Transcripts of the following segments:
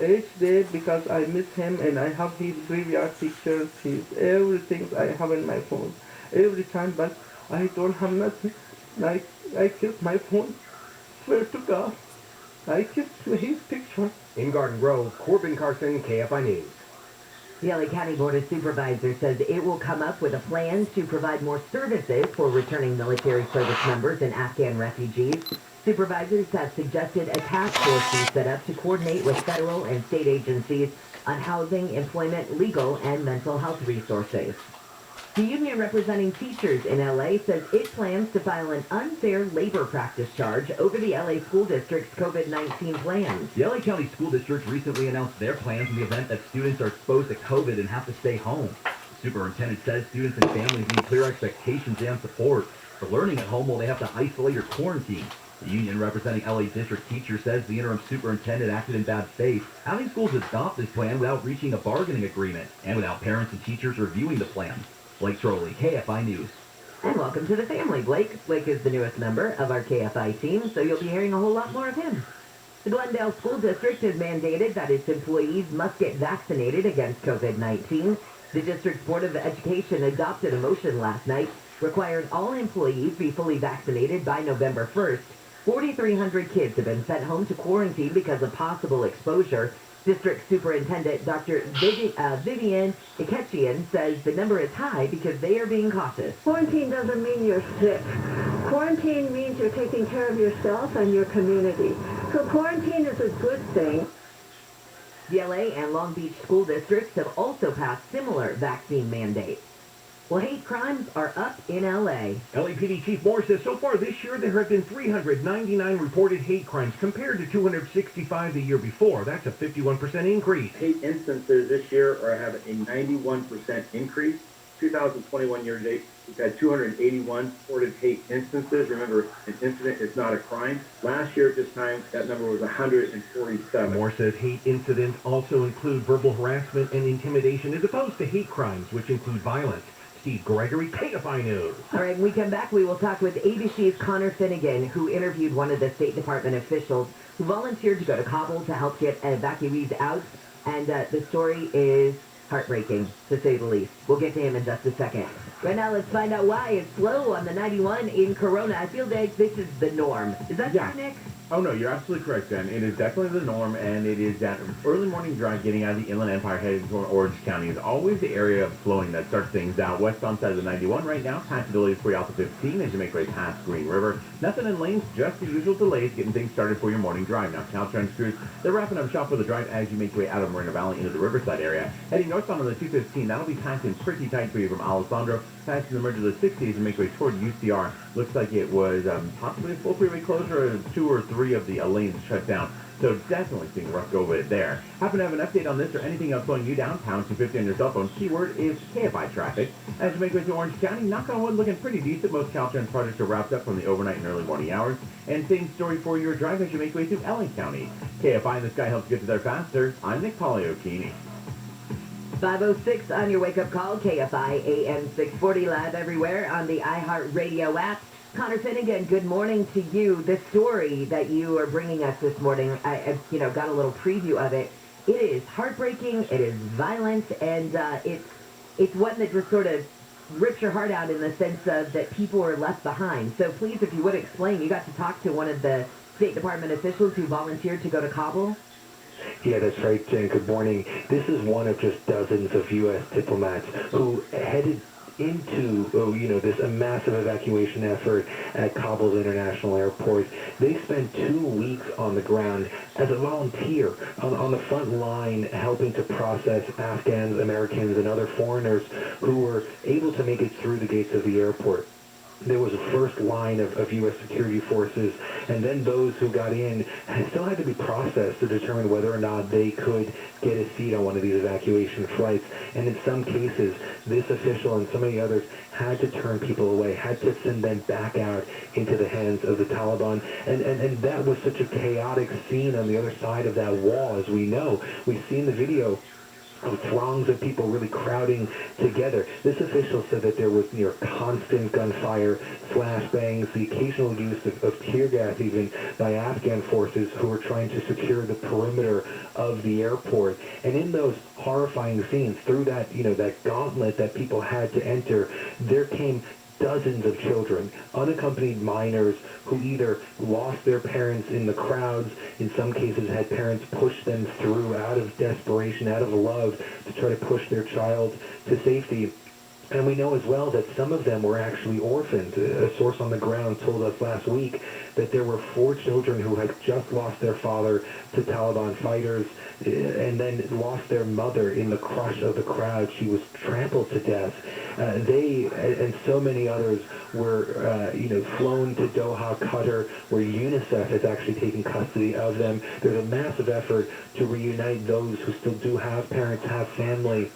each day because I miss him and I have his graveyard pictures, his everything I have in my phone every time, but I don't have nothing. Like I kiss my phone, swear to God, I kiss his picture. In Garden Grove, Corbin Carson, KFI News. The LA County Board of Supervisors says it will come up with a plan to provide more services for returning military service members and Afghan refugees. Supervisors have suggested a task force be set up to coordinate with federal and state agencies on housing, employment, legal, and mental health resources. The union representing teachers in LA says it plans to file an unfair labor practice charge over the LA School District's COVID-19 plans. The LA County School District recently announced their plans in the event that students are exposed to COVID and have to stay home. The superintendent says students and families need clear expectations and support. For learning at home while they have to isolate or quarantine. The union representing LA District teachers says the interim superintendent acted in bad faith, having schools adopt this plan without reaching a bargaining agreement and without parents and teachers reviewing the plan. Blake Trolley, KFI News. And welcome to the family, Blake. Blake is the newest member of our KFI team, so you'll be hearing a whole lot more of him. The Glendale School District has mandated that its employees must get vaccinated against COVID-19. The district's Board of Education adopted a motion last night requiring all employees be fully vaccinated by November 1st. 4,300 kids have been sent home to quarantine because of possible exposure. District Superintendent Dr. Vivian Ikechian says the number is high because they are being cautious. Quarantine doesn't mean you're sick. Quarantine means you're taking care of yourself and your community. So quarantine is a good thing. The LA and Long Beach school districts have also passed similar vaccine mandates. Well, hate crimes are up in LA. LAPD Chief Moore says so far this year there have been 399 reported hate crimes compared to 265 the year before. That's a 51% increase. Hate instances this year have a 91% increase. 2021 year to date, we've had 281 reported hate instances. Remember, an incident is not a crime. Last year at this time, that number was 147. Moore says hate incidents also include verbal harassment and intimidation as opposed to hate crimes, which include violence. Steve Gregory, KFI News. All right, when we come back, we will talk with ABC's Connor Finnegan, who interviewed one of the State Department officials who volunteered to go to Kabul to help get evacuees out. And the story is heartbreaking, to say the least. We'll get to him in just a second. Right now, let's find out why it's slow on the 91 in Corona. I feel like this is the norm. Is that true, Nick? Oh, no, you're absolutely correct, Ben. It is definitely the norm, and it is that early morning drive getting out of the Inland Empire heading toward Orange County is always the area of slowing that starts things out. Westbound side of the 91 right now, past delays for you out to 15 as you make way past Green River. Nothing in lanes, just the usual delays getting things started for your morning drive. Now, Caltrans crews, they're wrapping up shop for the drive as you make your way out of Moreno Valley into the Riverside area. Heading northbound on the 215, that'll be packed in pretty tight for you from Alessandro past the merge of the 60s and make way toward UCR. Looks like it was possibly a full freeway closure, or 2 or 3 of the lanes shut down. So definitely seeing rough go with it there. Happen to have an update on this or anything else slowing you down? Pound 250 on your cell phone. Keyword is KFI traffic. As you make way to Orange County, knock on wood, looking pretty decent. Most Caltrans projects are wrapped up from the overnight and early morning hours. And same story for your drive as you make way through LA County. KFI in the sky helps get to there faster. I'm Nick Poliokini. 5:06 on your wake-up call, KFI AM 640 live everywhere on the iHeartRadio app. Connor Finnegan, good morning to you. The story that you are bringing us this morning, I got a little preview of it. It is heartbreaking, it is violent, and it's one that just sort of rips your heart out in the sense of that people are left behind. So please, if you would explain, you got to talk to one of the State Department officials who volunteered to go to Kabul? Yeah, that's right, Jen. Good morning. This is one of just dozens of U.S. diplomats who headed into, this massive evacuation effort at Kabul's international airport. They spent 2 weeks on the ground as a volunteer on the front line helping to process Afghans, Americans, and other foreigners who were able to make it through the gates of the airport. There was a first line of U.S. security forces, and then those who got in still had to be processed to determine whether or not they could get a seat on one of these evacuation flights. And in some cases, this official and so many others had to turn people away, had to send them back out into the hands of the Taliban. And that was such a chaotic scene on the other side of that wall, as we know. We've seen the video throngs of people really crowding together. This official said that there was near constant gunfire, flashbangs, the occasional use of tear gas even by Afghan forces who were trying to secure the perimeter of the airport. And in those horrifying scenes, through that, that gauntlet that people had to enter, there came dozens of children, unaccompanied minors who either lost their parents in the crowds, in some cases had parents push them through out of desperation, out of love, to try to push their child to safety. And we know as well that some of them were actually orphaned. A source on the ground told us last week that there were 4 children who had just lost their father to Taliban fighters and then lost their mother in the crush of the crowd. She was trampled to death. They and so many others were, flown to Doha, Qatar, where UNICEF has actually taken custody of them. There's a massive effort to reunite those who still do have parents, have family,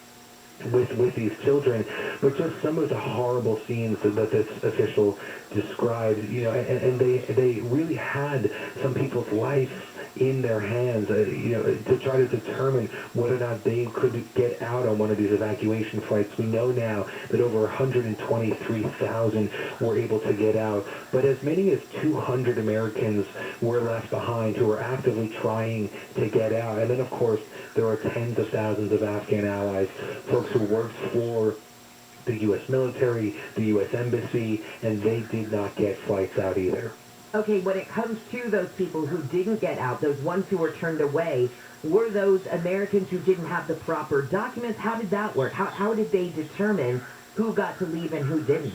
with these children, but just some of the horrible scenes that this official described, and they really had some people's lives in their hands, to try to determine whether or not they could get out on one of these evacuation flights. We know now that over 123,000 were able to get out, but as many as 200 Americans were left behind who were actively trying to get out. And then, of course, there are tens of thousands of Afghan allies, folks who worked for the U.S. military, the U.S. embassy, and they did not get flights out either. Okay, when it comes to those people who didn't get out, those ones who were turned away, were those Americans who didn't have the proper documents? How did that work? How did they determine who got to leave and who didn't?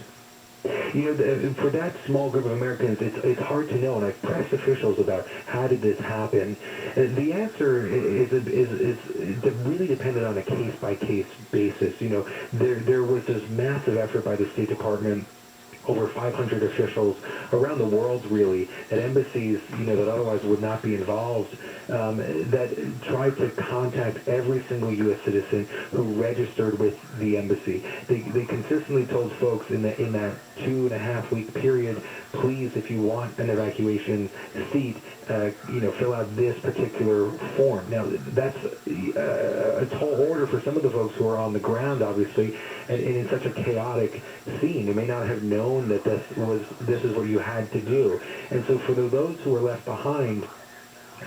For that small group of Americans, it's hard to know, and I've pressed officials about how did this happen. The answer is really dependent on a case-by-case basis. There was this massive effort by the State Department, over 500 officials around the world, really, at embassies, that otherwise would not be involved, that tried to contact every single U.S. citizen who registered with the embassy. They consistently told folks in that 2.5-week period, please, if you want an evacuation seat, fill out this particular form. Now, that's a tall order for some of the folks who are on the ground, obviously, and in such a chaotic scene. They may not have known that this is what you had to do. And so for those who were left behind,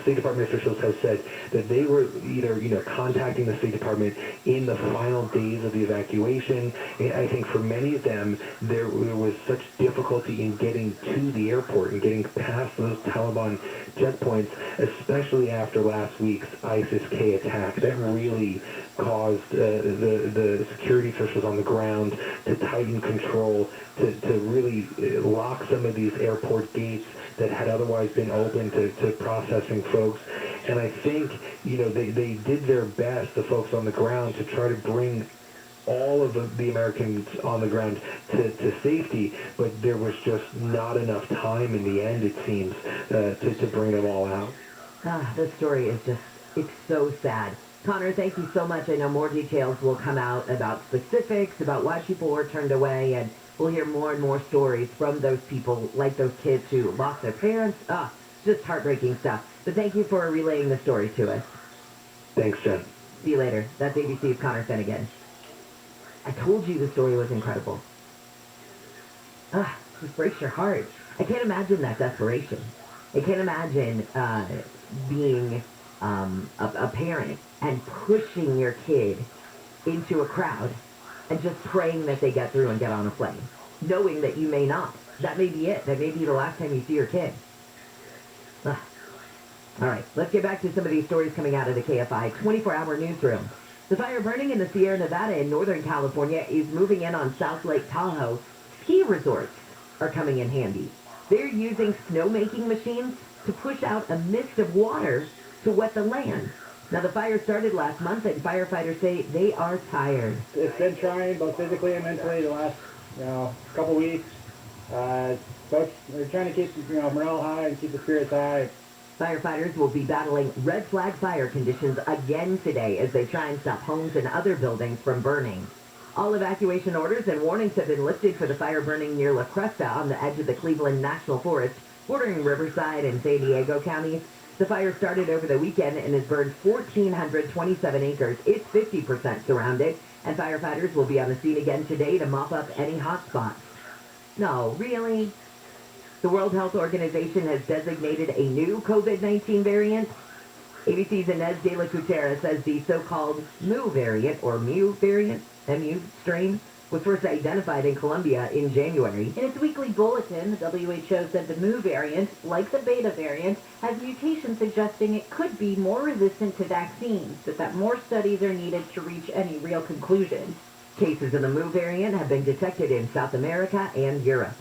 State Department officials have said that they were either, contacting the State Department in the final days of the evacuation. And I think for many of them, there was such difficulty in getting to the airport and getting past those Taliban checkpoints, especially after last week's ISIS-K attack. That really caused the security officials on the ground to tighten control, to really lock some of these airport gates that had otherwise been open to processing folks. And I think, they did their best, the folks on the ground, to try to bring all of the Americans on the ground to safety, but there was just not enough time in the end, it seems, to bring them all out. This story is it's so sad. Connor, thank you so much. I know more details will come out about specifics, about why people were turned away, and we'll hear more and more stories from those people, like those kids who lost their parents. Just heartbreaking stuff. But thank you for relaying the story to us. Thanks, Jen. See you later. That's ABC's Connor Finnegan. I told you the story was incredible. Just breaks your heart. I can't imagine that desperation. I can't imagine being a parent and pushing your kid into a crowd and just praying that they get through and get on a plane, knowing that you may not. That may be it. That may be the last time you see your kid. All right, let's get back to some of these stories coming out of the KFI 24-hour newsroom. The fire burning in the Sierra Nevada in Northern California is moving in on South Lake Tahoe. Ski resorts are coming in handy. They're using snowmaking machines to push out a mist of water to wet the land. Now, the fire started last month, and firefighters say they are tired. It's been trying, both physically and mentally, the last couple weeks. Folks are trying to keep morale high and keep the spirits high. Firefighters will be battling red flag fire conditions again today as they try and stop homes and other buildings from burning. All evacuation orders and warnings have been lifted for the fire burning near La Cresta on the edge of the Cleveland National Forest, bordering Riverside and San Diego counties. The fire started over the weekend and has burned 1,427 acres. It's 50% surrounded, and firefighters will be on the scene again today to mop up any hot spots. No, really? The World Health Organization has designated a new COVID-19 variant. ABC's Inez de la Cuchera says the so-called Mu variant, or Mu variant, MU strain, was first identified in Colombia in January. In its weekly bulletin, the WHO said the Mu variant, like the Beta variant, has mutations suggesting it could be more resistant to vaccines, but that more studies are needed to reach any real conclusion. Cases of the Mu variant have been detected in South America and Europe.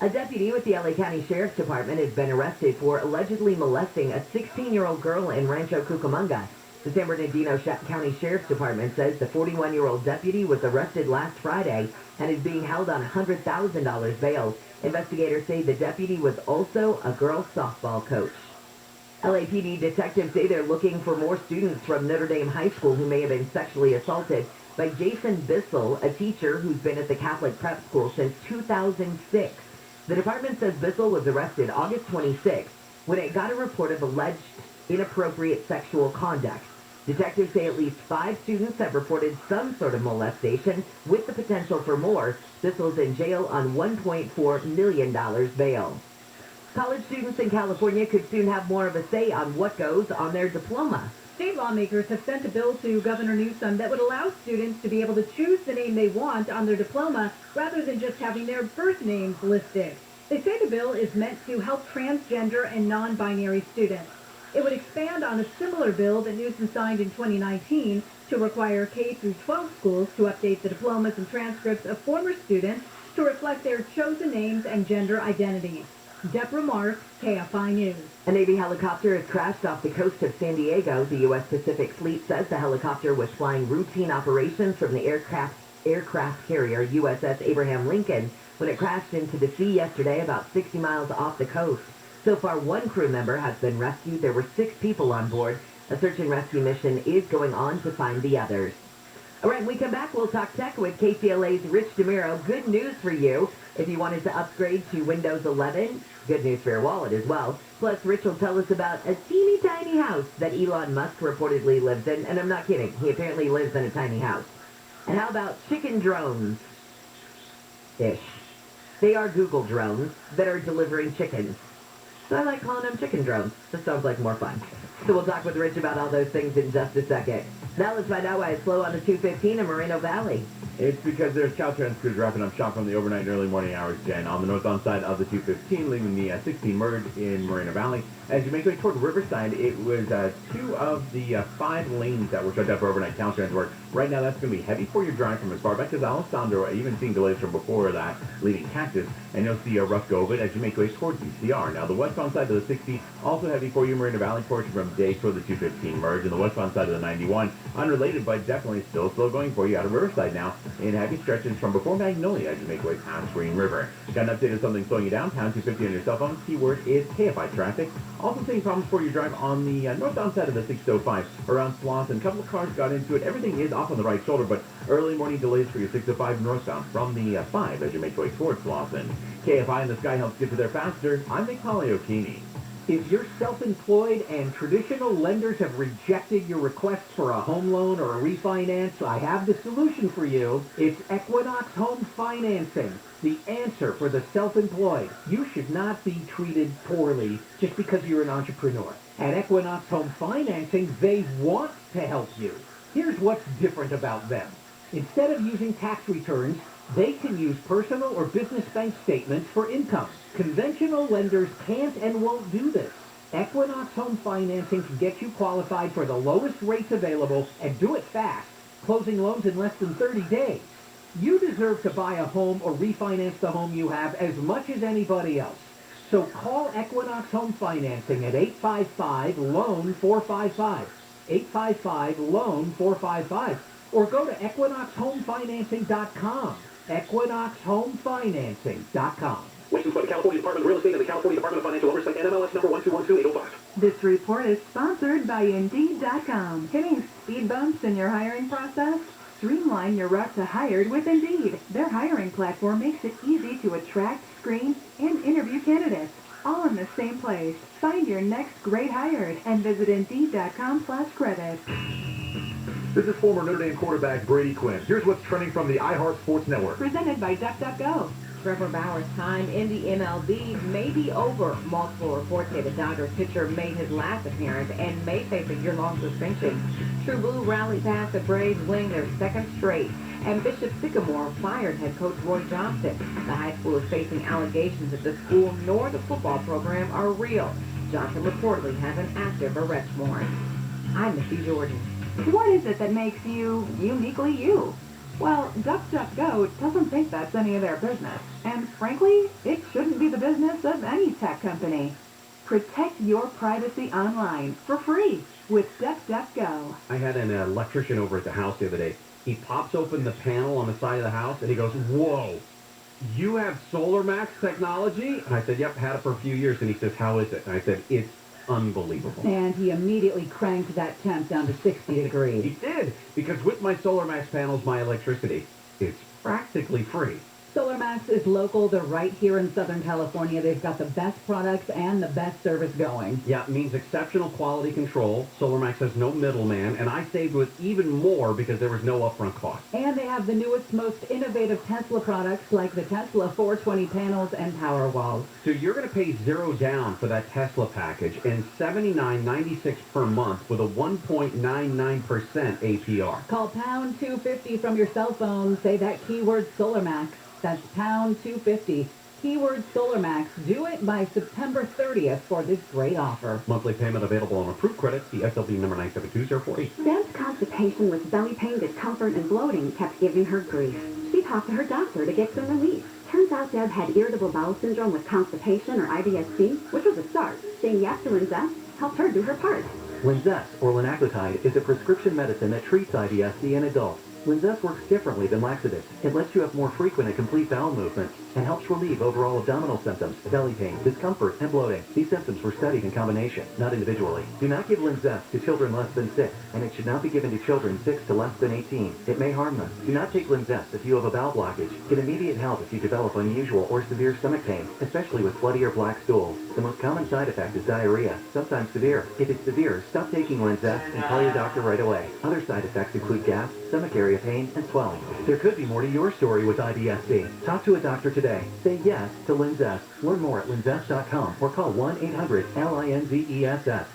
A deputy with the LA County Sheriff's Department has been arrested for allegedly molesting a 16-year-old girl in Rancho Cucamonga. The San Bernardino County Sheriff's Department says the 41-year-old deputy was arrested last Friday and is being held on $100,000 bail. Investigators say the deputy was also a girls' softball coach. LAPD detectives say they're looking for more students from Notre Dame High School who may have been sexually assaulted by Jason Bissell, a teacher who's been at the Catholic prep school since 2006. The department says Bissell was arrested August 26 when it got a report of alleged inappropriate sexual conduct. Detectives say at least 5 students have reported some sort of molestation with the potential for more. Bissell's in jail on $1.4 million bail. College students in California could soon have more of a say on what goes on their diploma. State lawmakers have sent a bill to Governor Newsom that would allow students to be able to choose the name they want on their diploma rather than just having their birth names listed. They say the bill is meant to help transgender and non-binary students. It would expand on a similar bill that Newsom signed in 2019 to require K-12 schools to update the diplomas and transcripts of former students to reflect their chosen names and gender identities. Deborah Mark, KFI News. A Navy helicopter has crashed off the coast of San Diego. The U.S. Pacific Fleet says the helicopter was flying routine operations from the aircraft carrier USS Abraham Lincoln when it crashed into the sea yesterday about 60 miles off the coast. So far, 1 crew member has been rescued. There were 6 people on board. A search and rescue mission is going on to find the others. All right, when we come back, we'll talk tech with KCLA's Rich DeMiro. Good news for you if you wanted to upgrade to Windows 11. Good news for your wallet as well. Plus, Rich will tell us about a teeny tiny house that Elon Musk reportedly lives in. And I'm not kidding. He apparently lives in a tiny house. And how about chicken drones? Ish. They are Google drones that are delivering chickens. So I like calling them chicken drones. This sounds like more fun. So we'll talk with Rich about all those things in just a second. Now let's find out why it's slow on the 215 in Moreno Valley. It's because there's Caltrans crews wrapping up shop from the overnight and early morning hours, Jen, on the northbound side of the 215, leaving the 16 merge in Moreno Valley. As you make your way toward Riverside, it was 2 of the 5 lanes that were shut down for overnight Caltrans work. Right now, that's going to be heavy for your drive from as far back as Alessandro, even seeing delays from before that, leaving Cactus, and you'll see a rough go of it as you make your way towards UCR. Now, the westbound side of the 60, also heavy for you, Moreno Valley portion from Day toward the 215 merge, and the westbound side of the 91, unrelated, but definitely still slow going for you out of Riverside now, in heavy stretches from before Magnolia as you make your way past Green River. Got an update of something slowing you down, pound 250 on your cell phone, keyword is KFI traffic. Also seeing problems for your drive on the northbound side of the 605 around Slauson. A couple of cars got into it. Everything is off on the right shoulder, but early morning delays for your 605 northbound from the 5 as you make your way towards Slauson. KFI in the sky helps get you there faster. I'm Nick Poliokini. If you're self-employed and traditional lenders have rejected your request for a home loan or a refinance, I have the solution for you. It's Equinox Home Financing, the answer for the self-employed. You should not be treated poorly just because you're an entrepreneur. At Equinox Home Financing, they want to help you. Here's what's different about them. Instead of using tax returns, they can use personal or business bank statements for income. Conventional lenders can't and won't do this. Equinox Home Financing can get you qualified for the lowest rates available and do it fast, closing loans in less than 30 days. You deserve to buy a home or refinance the home you have as much as anybody else. So call Equinox Home Financing at 855-LOAN-455, 855-LOAN-455, or go to equinoxhomefinancing.com, equinoxhomefinancing.com. Licensed by the California Department of Real Estate and the California Department of Financial Oversight, NMLS number 1212805. This report is sponsored by Indeed.com. Hitting speed bumps in your hiring process? Streamline your route to hired with Indeed. Their hiring platform makes it easy to attract, screen, and interview candidates. all in the same place. Find your next great hired and visit Indeed.com/credit. This is former Notre Dame quarterback Brady Quinn. Here's what's trending from the iHeart Sports Network. Presented by DuckDuckGo. Trevor Bauer's time in the MLB may be over. Multiple reports say the Dodgers pitcher made his last appearance and may face a year-long suspension. True Blue rallied past the Braves, winning their second straight. And Bishop Sycamore fired head coach Roy Johnson. The high school is facing allegations that the school nor the football program are real. Johnson reportedly has an active arrest warrant. I'm Missy Jordan. What is it that makes you uniquely you? Well, DuckDuckGo doesn't think that's any of their business. And frankly, it shouldn't be the business of any tech company. Protect your privacy online for free with DuckDuckGo. I had an electrician over at the house the other day. He pops open the panel on the side of the house and he goes, "Whoa, you have SolarMax technology?" And I said, "Yep, had it for a few years." And he says, "How is it?" And I said, "It's unbelievable." And he immediately cranked that temp down to 60 degrees. He did, because with my SolarMax panels, my electricity is practically free. SolarMax is local. They're right here in Southern California. They've got the best products and the best service going. Yeah, it means exceptional quality control. SolarMax has no middleman, and I saved with even more because there was no upfront cost. And they have the newest, most innovative Tesla products like the Tesla 420 panels and power walls. So you're going to pay zero down for that Tesla package and $79.96 per month with a 1.99% APR. Call pound 250 from your cell phone. Say that keyword SolarMax. That's pound 250. Keyword SolarMax. Do it by September 30th for this great offer. Monthly payment available on approved credit. See SLB number 972048. Sam's constipation with belly pain, discomfort, and bloating kept giving her grief. She talked to her doctor to get some relief. Turns out Deb had irritable bowel syndrome with constipation, or IBS-C, which was a start. Saying yes to Linzess helped her do her part. Linzess, or linaclotide, is a prescription medicine that treats IBS-C in adults. Linzess works differently than laxatives. It lets you have more frequent and complete bowel movements and helps relieve overall abdominal symptoms, belly pain, discomfort, and bloating. These symptoms were studied in combination, not individually. Do not give Linzess to children less than 6, and it should not be given to children 6 to less than 18. It may harm them. Do not take Linzess if you have a bowel blockage. Get immediate help if you develop unusual or severe stomach pain, especially with bloody or black stools. The most common side effect is diarrhea, sometimes severe. If it's severe, stop taking Linzess and call your doctor right away. Other side effects include gas, stomach area pain, and swelling. There could be more to your story with IBS-C. Talk to a doctor today. Say yes to Linzess. Learn more at linzess.com or call 1-800-LINZESS.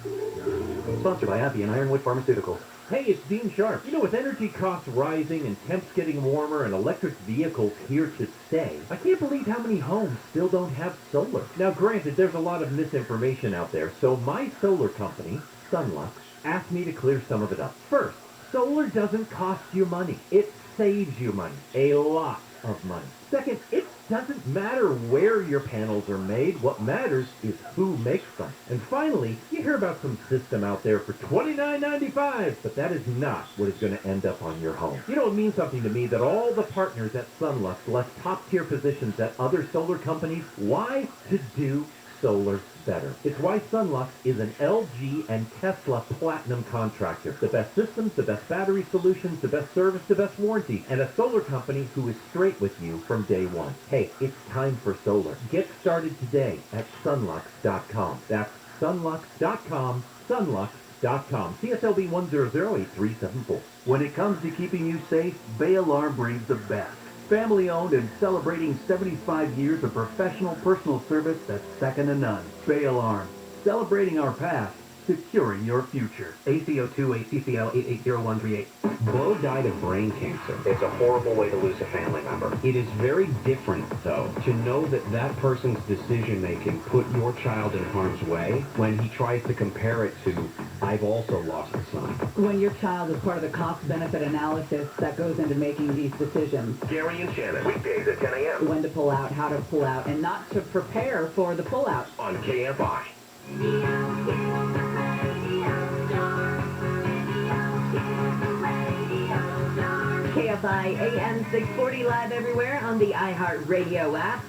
Sponsored by Abbey and Ironwood Pharmaceuticals. Hey, it's Dean Sharp. You know, with energy costs rising and temps getting warmer and electric vehicles here to stay, I can't believe how many homes still don't have solar. Now, granted, there's a lot of misinformation out there, so my solar company, Sunlux, asked me to clear some of it up. First, solar doesn't cost you money. It saves you money. A lot of money. Second, it doesn't matter where your panels are made. What matters is who makes them. And finally, you hear about some system out there for $29.95, but that is not what is going to end up on your home. You know, it means something to me that all the partners at Sunlux left top-tier positions at other solar companies. Why? To do solar better. It's why Sunlux is an LG and Tesla Platinum contractor. The best systems, the best battery solutions, the best service, the best warranty, and a solar company who is straight with you from day one. Hey, it's time for solar. Get started today at sunlux.com. That's sunlux.com, sunlux.com. CSLB 1008374. When it comes to keeping you safe, Bay Alarm brings the best. Family-owned and celebrating 75 years of professional personal service that's second to none. Bay Alarm, celebrating our past, securing your future. ACO2-ACCL880138. Bo died of brain cancer. It's a horrible way to lose a family member. It is very different, though, to know that that person's decision-making put your child in harm's way when he tries to compare it to, "I've also lost a son." When your child is part of the cost-benefit analysis that goes into making these decisions. Gary and Shannon, weekdays at 10 a.m. When to pull out, how to pull out, and not to prepare for the pullout. on KFI. KFI AM 640 live everywhere on the iHeartRadio app.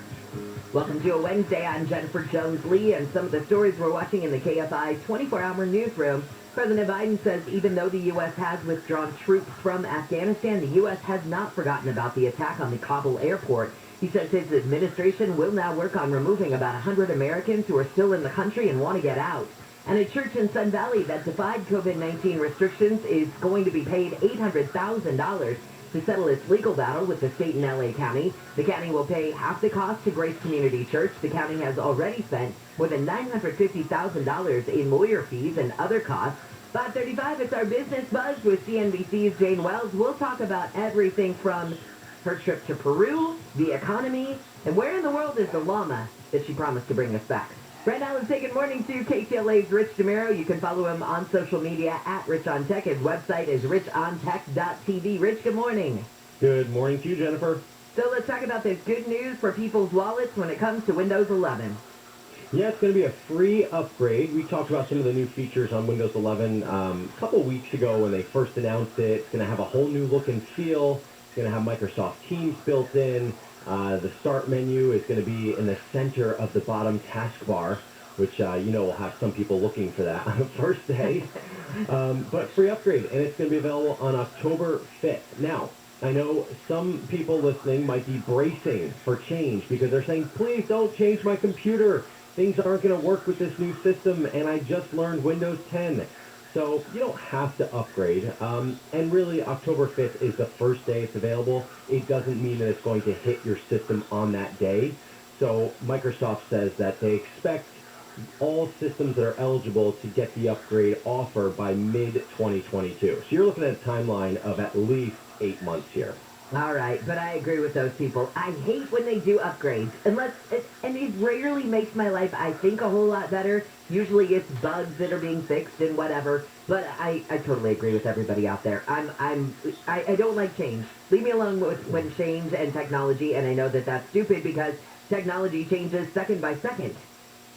Welcome to a Wednesday. I'm Jennifer Jones-Lee, and some of the stories we're watching in the KFI 24-hour newsroom. President Biden says even though the U.S. has withdrawn troops from Afghanistan, the U.S. has not forgotten about the attack on the Kabul airport. He says his administration will now work on removing about 100 Americans who are still in the country and want to get out. And a church in Sun Valley that defied COVID-19 restrictions is going to be paid $800,000 to settle its legal battle with the state and L.A. County. The county will pay half the cost to Grace Community Church. The county has already spent more than $950,000 in lawyer fees and other costs. 5:35, it's our Business Buzz with CNBC's Jane Wells. We'll talk about everything from her trip to Peru, the economy, and where in the world is the llama that she promised to bring us back. Right now, let's say good morning to KTLA's Rich DeMero. You can follow him on social media at Rich on Tech. His website is richontech.tv. Rich, good morning. Good morning to you, Jennifer. So let's talk about this good news for people's wallets when it comes to Windows 11. Yeah, it's going to be a free upgrade. We talked about some of the new features on Windows 11 a couple weeks ago when they first announced it. It's going to have a whole new look and feel. It's going to have Microsoft Teams built in. The start menu is going to be in the center of the bottom taskbar, which, will have some people looking for that on the first day. But free upgrade, and it's going to be available on October 5th. Now, I know some people listening might be bracing for change because they're saying, please don't change my computer. Things aren't going to work with this new system, and I just learned Windows 10. So you don't have to upgrade. And really, October 5th is the first day it's available. It doesn't mean that it's going to hit your system on that day. So Microsoft says that they expect all systems that are eligible to get the upgrade offer by mid-2022. So you're looking at a timeline of at least 8 months here. All right, but I agree with those people. I hate when they do upgrades, and it rarely makes my life, I think, a whole lot better. Usually it's bugs that are being fixed and whatever, but I totally agree with everybody out there. I don't like change. Leave me alone when change and technology, and I know that that's stupid because technology changes second by second.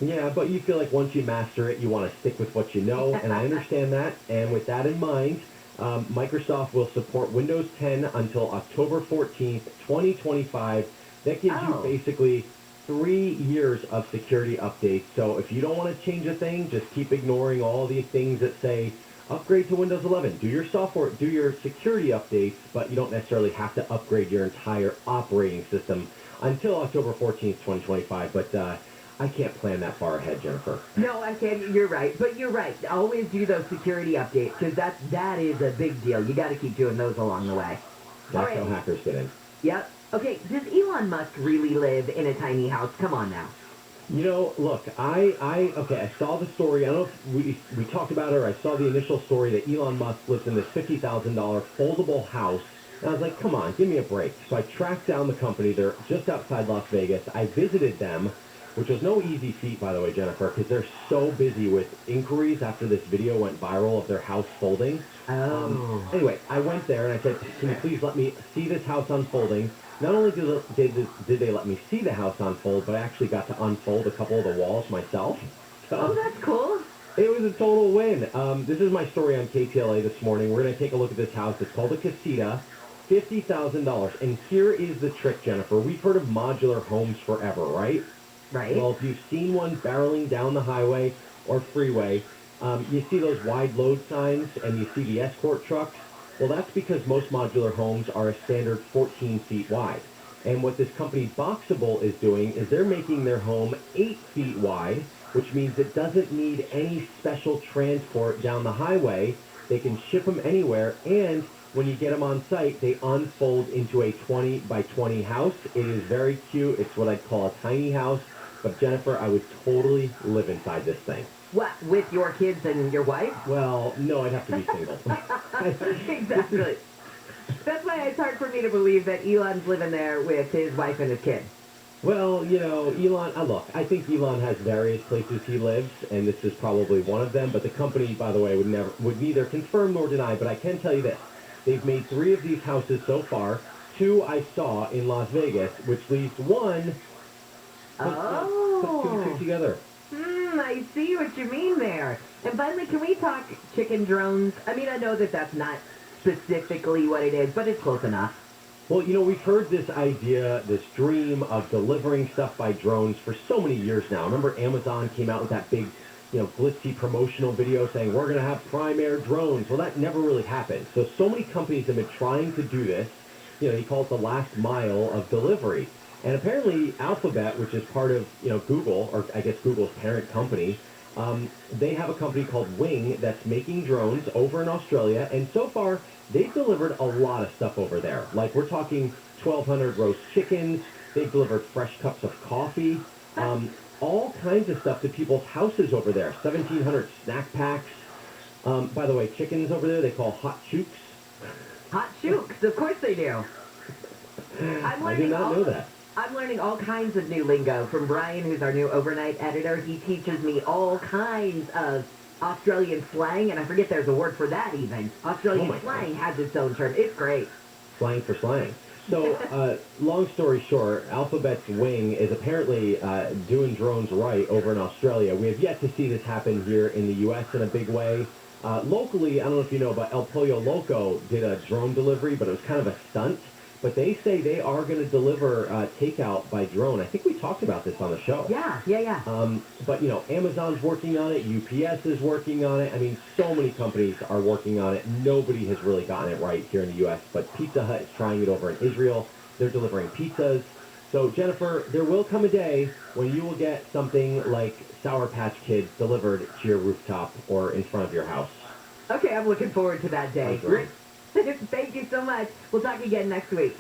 Yeah, but you feel like once you master it, you want to stick with what you know, and I understand that. And with that in mind, Microsoft will support Windows 10 until October 14th, 2025. That gives you basically 3 years of security updates. So if you don't want to change a thing, just keep ignoring all the things that say upgrade to Windows 11. Do your software, do your security updates, but you don't necessarily have to upgrade your entire operating system until October 14th, 2025. But I can't plan that far ahead, Jennifer. No, I can't. You're right. But you're right. Always do those security updates because that is a big deal. You got to keep doing those along the way. That's how hackers get in. Yep. Okay, does Elon Musk really live in a tiny house? Come on now. Look, I saw the story. I don't know if we talked about it or I saw the initial story that Elon Musk lives in this $50,000 foldable house. And I was like, come on, give me a break. So I tracked down the company. They're just outside Las Vegas. I visited them, which was no easy feat, by the way, Jennifer, because they're so busy with inquiries after this video went viral of their house folding. Anyway, I went there and I said, can you please let me see this house unfolding? Not only did they let me see the house unfold, but I actually got to unfold a couple of the walls myself. So that's cool. It was a total win. This is my story on KTLA this morning. We're going to take a look at this house. It's called a casita, $50,000. And here is the trick, Jennifer. We've heard of modular homes forever, right? Right. Well, if you've seen one barreling down the highway or freeway, you see those wide load signs and you see the escort trucks. Well, that's because most modular homes are a standard 14 feet wide. And what this company Boxable is doing is they're making their home 8 feet wide, which means it doesn't need any special transport down the highway. They can ship them anywhere, and when you get them on site, they unfold into a 20 by 20 house. It is very cute. It's what I'd call a tiny house. But Jennifer, I would totally live inside this thing. What, with your kids and your wife? Well, no, I'd have to be single. Exactly. That's why it's hard for me to believe that Elon's living there with his wife and his kid. Well, Elon, look, I think Elon has various places he lives, and this is probably one of them. But the company, by the way, would neither confirm nor deny. But I can tell you this. They've made 3 of these houses so far. 2 I saw in Las Vegas, which leaves 1... Put 2 and 2 together. I see what you mean there. And finally, can we talk chicken drones? I mean, I know that that's not specifically what it is, but it's close enough. Well, we've heard this idea, this dream of delivering stuff by drones for so many years now. Remember Amazon came out with that big, glitzy promotional video saying, we're going to have Prime Air drones. Well, that never really happened. So many companies have been trying to do this. He calls it the last mile of delivery. And apparently Alphabet, which is part of, Google, or I guess Google's parent company, they have a company called Wing that's making drones over in Australia, and so far they've delivered a lot of stuff over there. Like, we're talking 1,200 roast chickens, they've delivered fresh cups of coffee, all kinds of stuff to people's houses over there, 1,700 snack packs. By the way, chickens over there they call hot chooks. Hot chooks, of course they do. I did not know that. I'm learning all kinds of new lingo from Brian, who's our new overnight editor. He teaches me all kinds of Australian slang, and I forget there's a word for that even. Australian slang has its own term. It's great. Slang for slang. So, long story short, Alphabet's Wing is apparently doing drones right over in Australia. We have yet to see this happen here in the U.S. in a big way. Locally, I don't know if you know, but El Pollo Loco did a drone delivery, but it was kind of a stunt. But they say they are going to deliver takeout by drone. I think we talked about this on the show. Yeah. But, Amazon's working on it. UPS is working on it. I mean, so many companies are working on it. Nobody has really gotten it right here in the U.S. But Pizza Hut is trying it over in Israel. They're delivering pizzas. So, Jennifer, there will come a day when you will get something like Sour Patch Kids delivered to your rooftop or in front of your house. Okay, I'm looking forward to that day. Great. Thank you so much. We'll talk again next week.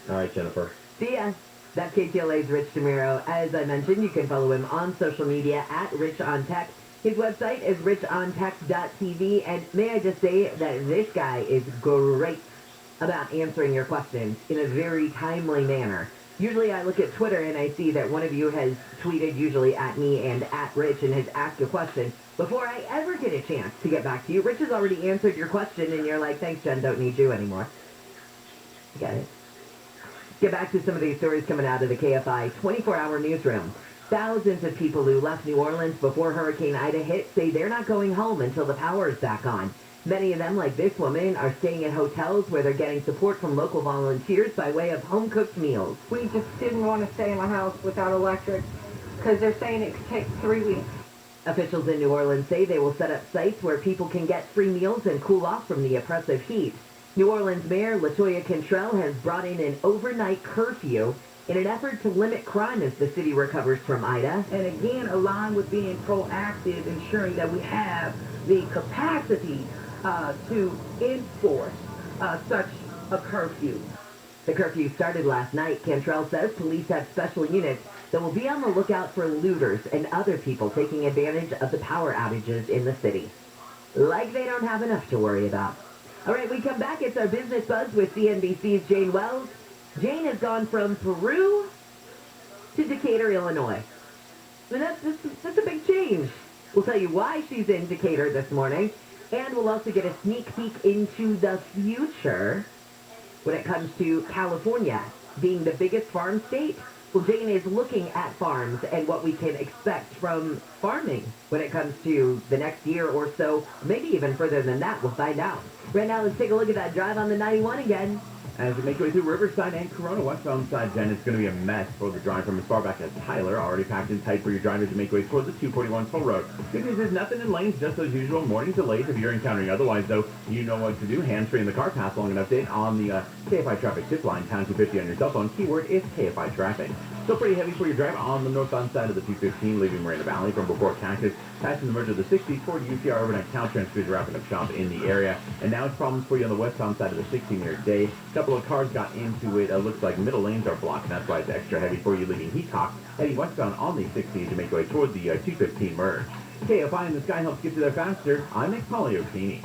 All right, Jennifer. See ya. That's KTLA's Rich DeMiro. As I mentioned, you can follow him on social media at Rich on Tech. His website is richontech.tv. And may I just say that this guy is great about answering your questions in a very timely manner. Usually I look at Twitter and I see that one of you has tweeted, usually at me and at Rich, and has asked a question. Before I ever get a chance to get back to you, Rich has already answered your question, and you're like, thanks, Jen, don't need you anymore. Got it. Get back to some of these stories coming out of the KFI 24-hour newsroom. Thousands of people who left New Orleans before Hurricane Ida hit say they're not going home until the power is back on. Many of them, like this woman, are staying in hotels where they're getting support from local volunteers by way of home-cooked meals. We just didn't want to stay in the house without electric because they're saying it could take 3 weeks. Officials in New Orleans say they will set up sites where people can get free meals and cool off from the oppressive heat. New Orleans Mayor LaToya Cantrell has brought in an overnight curfew in an effort to limit crime as the city recovers from Ida. And again, along with being proactive, ensuring that we have the capacity to enforce such a curfew. The curfew started last night. Cantrell says police have special units that will be on the lookout for looters and other people taking advantage of the power outages in the city. Like they don't have enough to worry about. All right, we come back. It's our Business Buzz with CNBC's Jane Wells. Jane has gone from Peru to Decatur, Illinois. And that's a big change. We'll tell you why she's in Decatur this morning. And we'll also get a sneak peek into the future when it comes to California being the biggest farm state. Well, Jane is looking at farms and what we can expect from farming when it comes to the next year or so, maybe even further than that. We'll find out. Right now, let's take a look at that drive on the 91 again. As we make our way through Riverside and Corona, westbound side, Jen, it's going to be a mess for the drive from as far back as Tyler. Already packed in tight for your drive as you make your way towards the 241 toll road. Good news is nothing in lanes, just those usual morning delays if you're encountering otherwise, though. You know what to do. Hands-free in the car. Pass along an update on the KFI traffic tip line, pound 250 on your cell phone. Keyword is KFI traffic. Still pretty heavy for your drive on the northbound side of the 215, leaving Marina Valley from before Cactus, passing the merge of the 60 toward UTR overnight Caltrans crews wrapping up shop in the area. And now it's problems for you on the westbound side of the 60 near Day. A couple of cars got into it. Looks like middle lanes are blocked, and that's why it's extra heavy for you, leaving Heathcock heading westbound on the 60 to make your way toward the 215 merge. KFI in the sky helps get you there faster. I'm Nick Poliokini.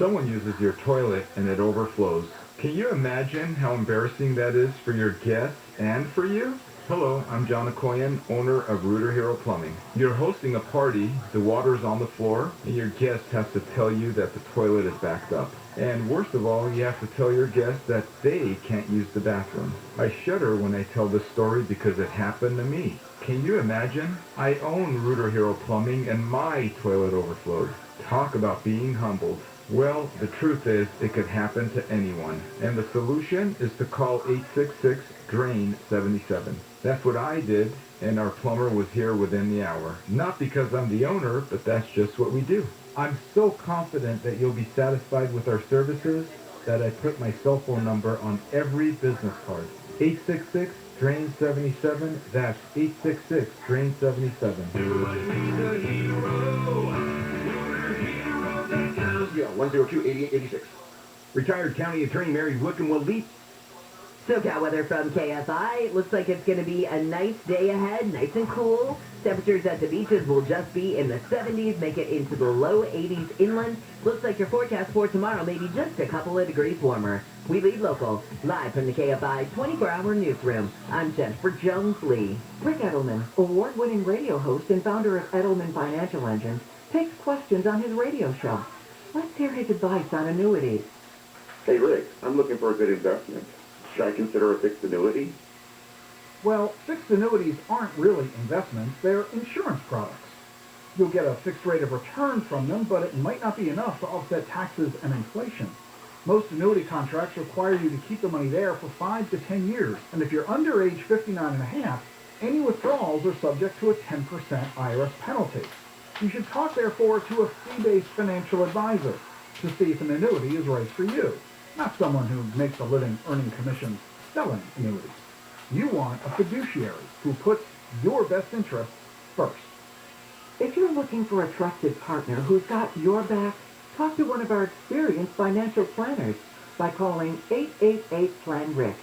Someone uses your toilet and it overflows. Can you imagine how embarrassing that is for your guests and for you? Hello, I'm John Okoyan, owner of Rooter Hero Plumbing. You're hosting a party, the water's on the floor, and your guest has to tell you that the toilet is backed up. And worst of all, you have to tell your guests that they can't use the bathroom. I shudder when I tell this story because it happened to me. Can you imagine? I own Rooter Hero Plumbing and my toilet overflowed. Talk about being humbled. Well, the truth is, it could happen to anyone. And the solution is to call 866-DRAIN-77. That's what I did, and our plumber was here within the hour. Not because I'm the owner, but that's just what we do. I'm so confident that you'll be satisfied with our services that I put my cell phone number on every business card. Drain77, that's 866 Drain77. Yeah, 102-8886. Retired County Attorney Mary Wickham will lead. SoCal weather from KFI. Looks like it's going to be a nice day ahead, nice and cool. Temperatures at the beaches will just be in the 70s, make it into the low 80s inland. Looks like your forecast for tomorrow may be just a couple of degrees warmer. We lead local, live from the KFI 24-hour newsroom. I'm Jennifer Jones-Lee. Rick Edelman, award-winning radio host and founder of Edelman Financial Engines, takes questions on his radio show. Let's hear his advice on annuities. Hey, Rick, I'm looking for a good investment. Should I consider a fixed annuity? Well, fixed annuities aren't really investments, they're insurance products. You'll get a fixed rate of return from them, but it might not be enough to offset taxes and inflation. Most annuity contracts require you to keep the money there for 5 to 10 years, and if you're under age 59 and a half, any withdrawals are subject to a 10% IRS penalty. You should talk, therefore, to a fee-based financial advisor to see if an annuity is right for you, not someone who makes a living earning commissions selling annuities. You want a fiduciary who puts your best interests first. If you're looking for a trusted partner who's got your back, talk to one of our experienced financial planners by calling 888-PLAN-RICK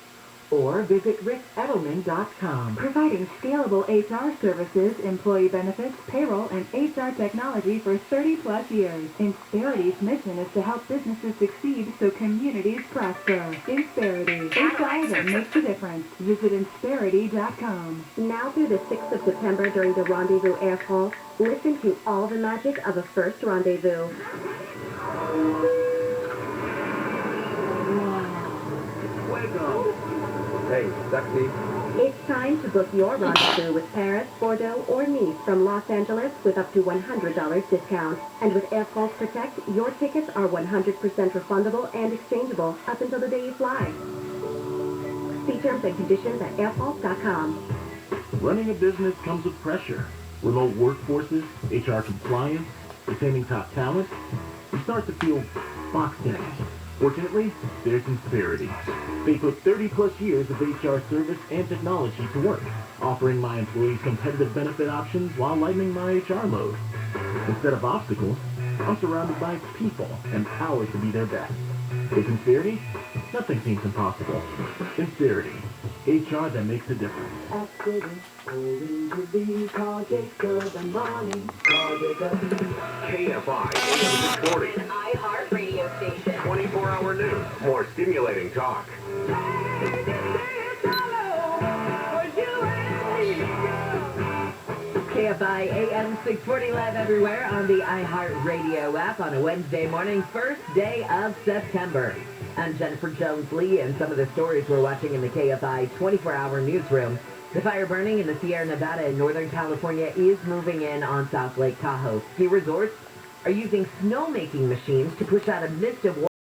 or visit rickedelman.com. Providing scalable HR services, employee benefits, payroll, and HR technology for 30-plus years. Insperity's mission is to help businesses succeed so communities prosper. Insperity, HR that makes a difference. Visit Insperity.com. Now through the 6th of September during the Rendezvous Air Call, listen to all the magic of a first rendezvous. Hey, sexy. It's time to book your rendezvous with Paris, Bordeaux, or Nice from Los Angeles with up to $100 discount. And with Air France Protect, your tickets are 100% refundable and exchangeable up until the day you fly. See terms and conditions at airfrance.com. Running a business comes with pressure. Remote workforces, HR compliance, retaining top talent. You start to feel boxed in. Fortunately, there's Insperity. They put 30-plus years of HR service and technology to work, offering my employees competitive benefit options while lightening my HR load. Instead of obstacles, I'm surrounded by people empowered to be their best. With Insperity, nothing seems impossible. Insperity, HR that makes a difference. KFI AM 640. iHeart radio station. 24-hour news. More stimulating talk. KFI AM 640 live everywhere on the iHeart Radio app on a Wednesday morning, first day of September. I'm Jennifer Jones-Lee, and some of the stories we're watching in the KFI 24-hour newsroom. The fire burning in the Sierra Nevada in Northern California is moving in on South Lake Tahoe. Ski resorts are using snowmaking machines to push out a mist of water